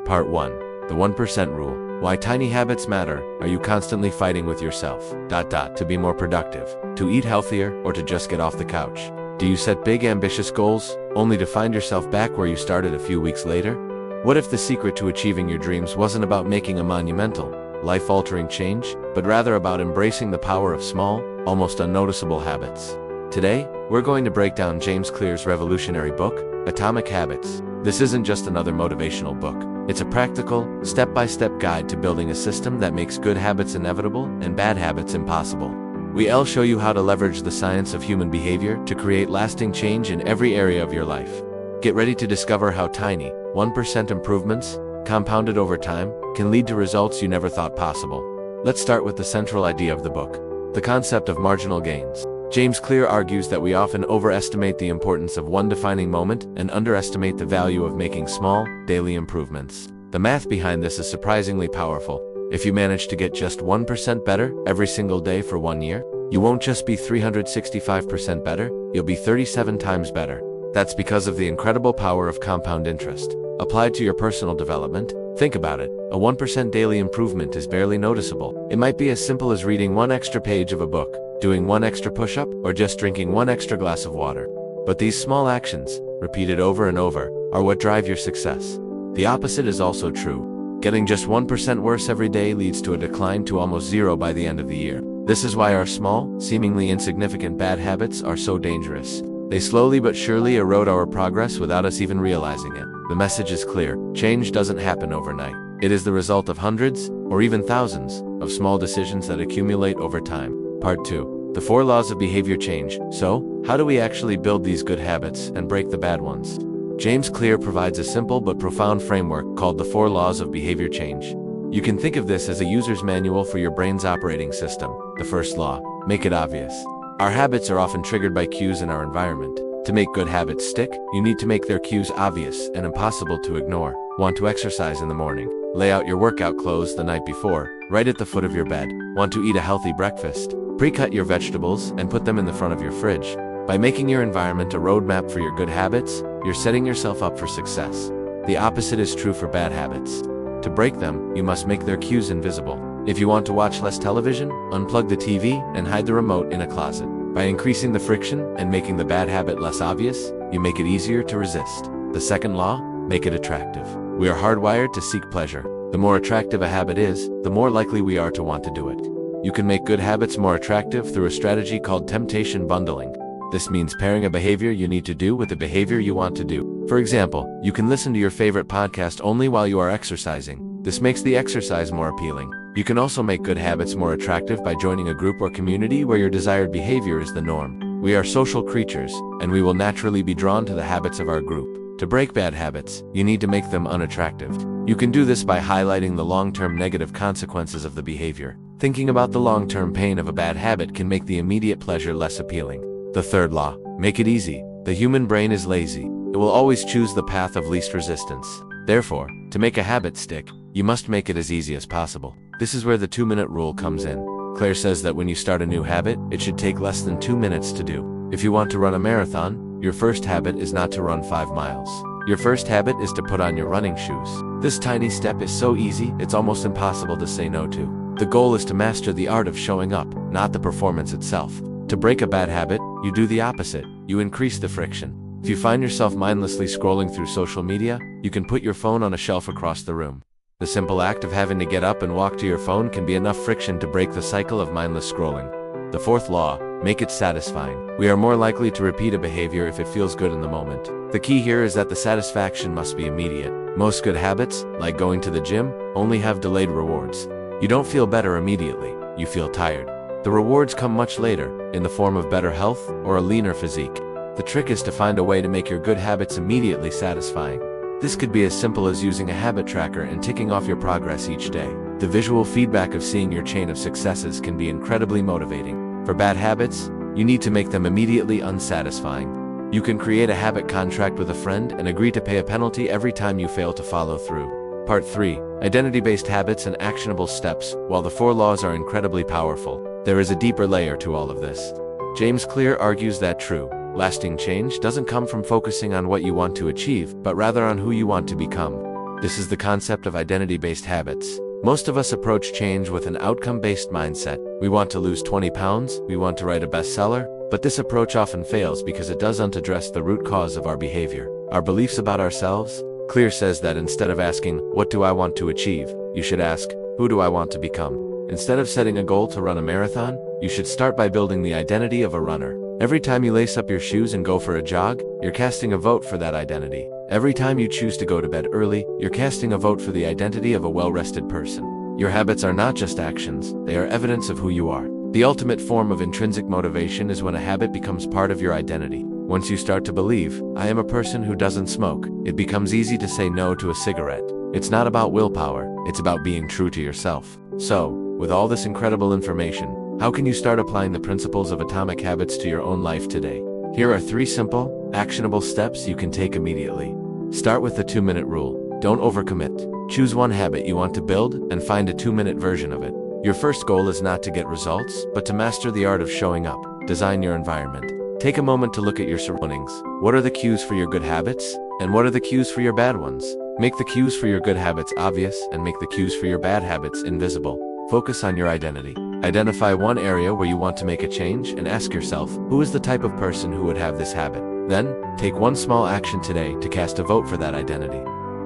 Part 1. The 1% Rule. Why tiny habits matter. Are you constantly fighting with yourself? To be more productive, to eat healthier, or to just get off the couch? Do you set big ambitious goals, only to find yourself back where you started a few weeks later? What if the secret to achieving your dreams wasn't about making a monumental, life-altering change, but rather about embracing the power of small, almost unnoticeable habits? Today, we're going to break down James Clear's revolutionary book, Atomic Habits. This isn't just another motivational book. It's a practical, step-by-step guide to building a system that makes good habits inevitable and bad habits impossible. We'll show you how to leverage the science of human behavior to create lasting change in every area of your life. Get ready to discover how tiny, 1% improvements, compounded over time, can lead to results you never thought possible. Let's start with the central idea of the book, the concept of marginal gains. James Clear argues that we often overestimate the importance of one defining moment and underestimate the value of making small, daily improvements. The math behind this is surprisingly powerful. If you manage to get just 1% better every single day for 1 year, you won't just be 365% better, you'll be 37 times better. That's because of the incredible power of compound interest. Applied to your personal development, think about it. A 1% daily improvement is barely noticeable. It might be as simple as reading one extra page of a book, doing one extra push-up, or just drinking one extra glass of water. But these small actions, repeated over and over, are what drive your success. The opposite is also true. Getting just 1% worse every day leads to a decline to almost zero by the end of the year. This is why our small, seemingly insignificant bad habits are so dangerous. They slowly but surely erode our progress without us even realizing it. The message is clear. Change doesn't happen overnight. It is the result of hundreds, or even thousands, of small decisions that accumulate over time. Part 2. The 4 Laws of Behavior Change. So, how do we actually build these good habits and break the bad ones? James Clear provides a simple but profound framework called the 4 Laws of Behavior Change. You can think of this as a user's manual for your brain's operating system. The first law: make it obvious. Our habits are often triggered by cues in our environment. To make good habits stick, you need to make their cues obvious and impossible to ignore. Want to exercise in the morning? Lay out your workout clothes the night before, right at the foot of your bed. Want to eat a healthy breakfast? Pre-cut your vegetables and put them in the front of your fridge. By making your environment a roadmap for your good habits, you're setting yourself up for success. The opposite is true for bad habits. To break them, you must make their cues invisible. If you want to watch less television, unplug the TV and hide the remote in a closet. By increasing the friction and making the bad habit less obvious, you make it easier to resist. The second law: make it attractive. We are hardwired to seek pleasure. The more attractive a habit is, the more likely we are to want to do it. You can make good habits more attractive through a strategy called temptation bundling. This means pairing a behavior you need to do with a behavior you want to do. For example, you can listen to your favorite podcast only while you are exercising. This makes the exercise more appealing. You can also make good habits more attractive by joining a group or community where your desired behavior is the norm. We are social creatures, and we will naturally be drawn to the habits of our group. To break bad habits, you need to make them unattractive. You can do this by highlighting the long-term negative consequences of the behavior. Thinking about the long-term pain of a bad habit can make the immediate pleasure less appealing. The third law: make it easy. The human brain is lazy. It will always choose the path of least resistance. Therefore, to make a habit stick, you must make it as easy as possible. This is where the 2-minute rule comes in. Claire says that when you start a new habit, it should take less than 2 minutes to do. If you want to run a marathon, your first habit is not to run 5 miles. Your first habit is to put on your running shoes. This tiny step is so easy, it's almost impossible to say no to. The goal is to master the art of showing up, not the performance itself. To break a bad habit, you do the opposite. You increase the friction. If you find yourself mindlessly scrolling through social media, you can put your phone on a shelf across the room. The simple act of having to get up and walk to your phone can be enough friction to break the cycle of mindless scrolling. The fourth law: make it satisfying. We are more likely to repeat a behavior if it feels good in the moment. The key here is that the satisfaction must be immediate. Most good habits, like going to the gym, only have delayed rewards. You don't feel better immediately, you feel tired. The rewards come much later, in the form of better health or a leaner physique. The trick is to find a way to make your good habits immediately satisfying. This could be as simple as using a habit tracker and ticking off your progress each day. The visual feedback of seeing your chain of successes can be incredibly motivating. For bad habits, you need to make them immediately unsatisfying. You can create a habit contract with a friend and agree to pay a penalty every time you fail to follow through. Part 3. Identity-based habits and actionable steps. While the 4 laws are incredibly powerful, there is a deeper layer to all of this. James Clear argues that true, lasting change doesn't come from focusing on what you want to achieve, but rather on who you want to become. This is the concept of identity-based habits. Most of us approach change with an outcome-based mindset. We want to lose 20 pounds, we want to write a bestseller, but this approach often fails because it doesn't address the root cause of our behavior, our beliefs about ourselves. Clear says that instead of asking, "What do I want to achieve?" you should ask, "Who do I want to become?" Instead of setting a goal to run a marathon, you should start by building the identity of a runner. Every time you lace up your shoes and go for a jog, you're casting a vote for that identity. Every time you choose to go to bed early, you're casting a vote for the identity of a well-rested person. Your habits are not just actions, they are evidence of who you are. The ultimate form of intrinsic motivation is when a habit becomes part of your identity. Once you start to believe, "I am a person who doesn't smoke," it becomes easy to say no to a cigarette. It's not about willpower, it's about being true to yourself. So, with all this incredible information, how can you start applying the principles of atomic habits to your own life today? Here are 3 simple, actionable steps you can take immediately. Start with the 2-minute rule. Don't overcommit. Choose one habit you want to build and find a 2-minute version of it. Your first goal is not to get results, but to master the art of showing up. Design your environment. Take a moment to look at your surroundings. What are the cues for your good habits? And what are the cues for your bad ones? Make the cues for your good habits obvious and make the cues for your bad habits invisible. Focus on your identity. Identify one area where you want to make a change and ask yourself, who is the type of person who would have this habit? Then, take one small action today to cast a vote for that identity.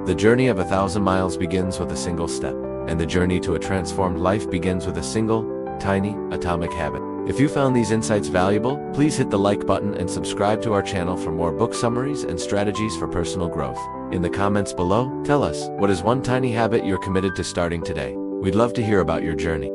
The journey of 1,000 miles begins with a single step, and the journey to a transformed life begins with a single, tiny, atomic habit. If you found these insights valuable, please hit the like button and subscribe to our channel for more book summaries and strategies for personal growth. In the comments below, tell us, what is one tiny habit you're committed to starting today? We'd love to hear about your journey.